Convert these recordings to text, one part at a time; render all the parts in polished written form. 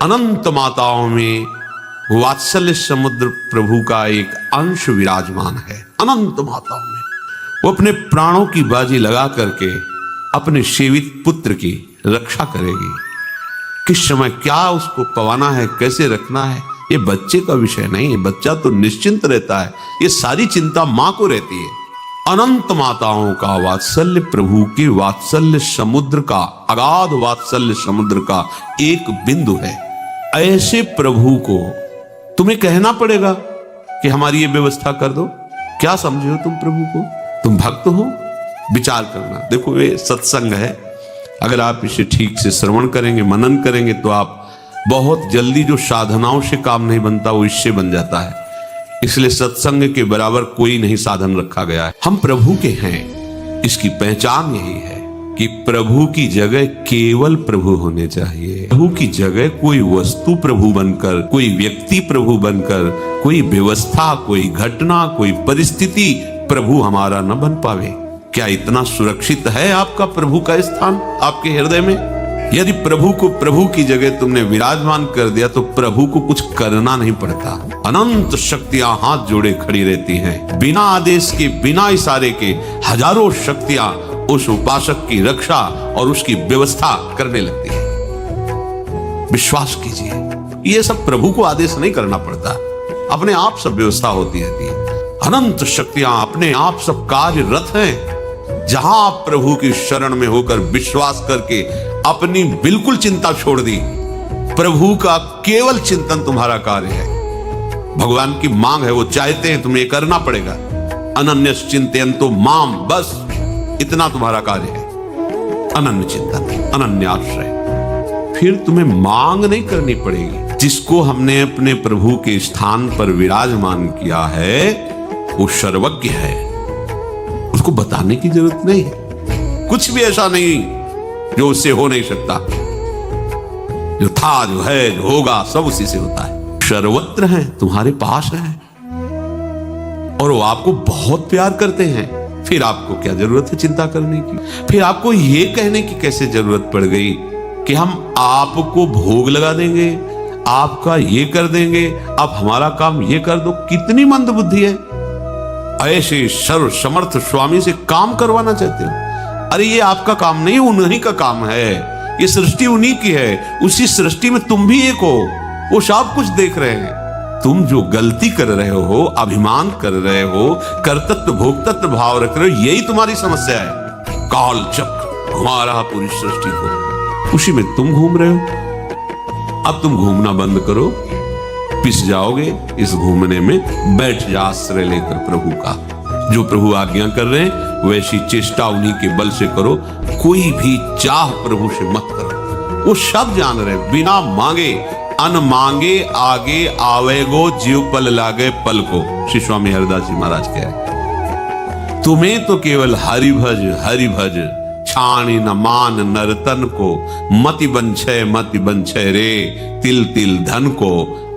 अनंत माताओं में वात्सल्य समुद्र प्रभु का एक अंश विराजमान है। अनंत माताओं में वो अपने प्राणों की बाजी लगा करके अपने सेवित पुत्र की रक्षा करेगी। किस समय क्या उसको पवाना है, कैसे रखना है, ये बच्चे का विषय नहीं है। बच्चा तो निश्चिंत रहता है, ये सारी चिंता मां को रहती है। अनंत माताओं का वात्सल्य प्रभु के वात्सल्य समुद्र का, अगाध वात्सल्य समुद्र का एक बिंदु है। ऐसे प्रभु को तुम्हें कहना पड़ेगा कि हमारी ये व्यवस्था कर दो। क्या समझे हो तुम प्रभु को? तुम भक्त हो? विचार करना। देखो ये सत्संग है, अगर आप इसे ठीक से श्रवण करेंगे, मनन करेंगे, तो आप बहुत जल्दी जो साधनाओं से काम नहीं बनता वो इससे बन जाता है। इसलिए सत्संग के बराबर कोई नहीं साधन रखा गया है। हम प्रभु के हैं, इसकी पहचान यही है कि प्रभु की जगह केवल प्रभु होने चाहिए। प्रभु की जगह कोई वस्तु प्रभु बनकर, कोई व्यक्ति प्रभु बनकर, कोई व्यवस्था, कोई घटना, कोई परिस्थिति प्रभु हमारा न बन पावे। क्या इतना सुरक्षित है आपका प्रभु का स्थान आपके हृदय में? यदि प्रभु को प्रभु की जगह तुमने विराजमान कर दिया तो प्रभु को कुछ करना नहीं पड़ता। अनंत शक्तियां हाथ जोड़े खड़ी रहती हैं। बिना आदेश के, बिना इशारे के हजारों शक्तियां उस उपासक की रक्षा और उसकी व्यवस्था करने लगती है। विश्वास कीजिए, ये सब प्रभु को आदेश नहीं करना पड़ता, अपने आप सब व्यवस्था होती रहती है। अनंत शक्तियां अपने आप सब कार्यरत हैं। जहां आप प्रभु की शरण में होकर विश्वास करके अपनी बिल्कुल चिंता छोड़ दी, प्रभु का केवल चिंतन तुम्हारा कार्य है। भगवान की मांग है, वो चाहते हैं तुम्हें करना पड़ेगा। अनन्यस चिंतयन्तो माम, बस इतना तुम्हारा कार्य है। अनन्य चिंतन, अनन्य आश्रय। फिर तुम्हें मांग नहीं करनी पड़ेगी। जिसको हमने अपने प्रभु के स्थान पर विराजमान किया है वो सर्वज्ञ है, उसको बताने की जरूरत नहीं है। कुछ भी ऐसा नहीं जो उससे हो नहीं सकता। जो था, जो है, जो होगा, सब उसी से होता है। सर्वत्र है, तुम्हारे पास है और वो आपको बहुत प्यार करते हैं। फिर आपको क्या जरूरत है चिंता करने की? फिर आपको ये कहने की कैसे जरूरत पड़ गई कि हम आपको भोग लगा देंगे, आपका ये कर देंगे, आप हमारा काम ये कर दो? कितनी मंद बुद्धि है। ऐसे सर्व समर्थ स्वामी से काम करवाना चाहते हो? अरे ये आपका काम नहीं, उन्हीं का काम है। ये सृष्टि उन्हीं की है। उसी सृष्टि में तुम भी एक हो, वो सब कुछ देख रहे हैं। तुम जो गलती कर रहे हो, अभिमान कर रहे हो, कर्तृत्व भोक्तृत्व भाव रख रहे हो, यही तुम्हारी समस्या है। काल चक्र घुमा रहा पूरी सृष्टि को, उसी में तुम घूम रहे हो। अब तुम घूमना बंद करो, पिस जाओगे इस घूमने में। बैठ जा आश्रय लेकर प्रभु का। जो प्रभु आज्ञा कर रहे हैं वैसी चेष्टा उन्हीं के बल से करो। कोई भी चाह प्रभु से मत करो। वो सब जान रहे, बिना मांगे अन मांगे आगे आवेगो, जीव पल लागे पल को। श्री स्वामी हरिदास जी महाराज कह रहे, तुम्हें तो केवल हरि भज छाणी न मान नरतन को, मति बंछय रे तिल तिल धन को,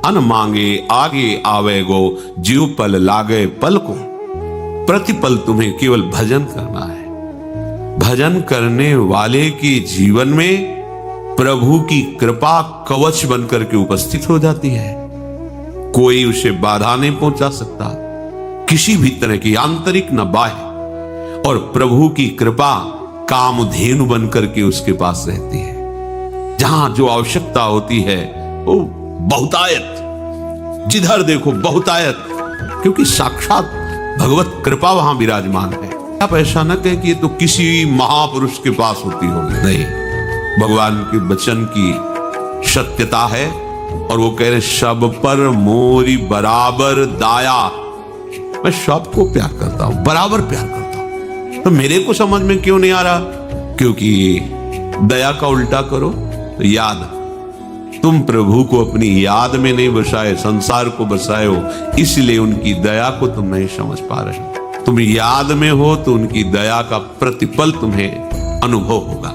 अन मांगे आगे आवेगो, जीव पल लागे पल को। प्रतिपल तुम्हें केवल भजन करना है। भजन करने वाले के जीवन में प्रभु की कृपा कवच बनकर के उपस्थित हो जाती है। कोई उसे बाधा नहीं पहुंचा सकता, किसी भी तरह की आंतरिक न बाह्य। और प्रभु की कृपा कामधेनु बनकर के उसके पास रहती है। जहां जो आवश्यकता होती है वो बहुतायत, जिधर देखो बहुतायत, क्योंकि साक्षात भगवत कृपा वहां विराजमान है। आप ऐसा न कहें कि ये तो किसी महापुरुष के पास होती होगी, नहीं। भगवान के वचन की सत्यता है और वो कह रहे सब पर मोरी बराबर दाया। मैं सबको प्यार करता हूं, बराबर प्यार करता हूं। तो मेरे को समझ में क्यों नहीं आ रहा? क्योंकि दया का उल्टा करो तो याद। तुम प्रभु को अपनी याद में नहीं बसाए, संसार को बसाए हो, इसलिए उनकी दया को तुम नहीं समझ पा रहे। तुम याद में हो तो उनकी दया का प्रतिपल तुम्हें अनुभव होगा।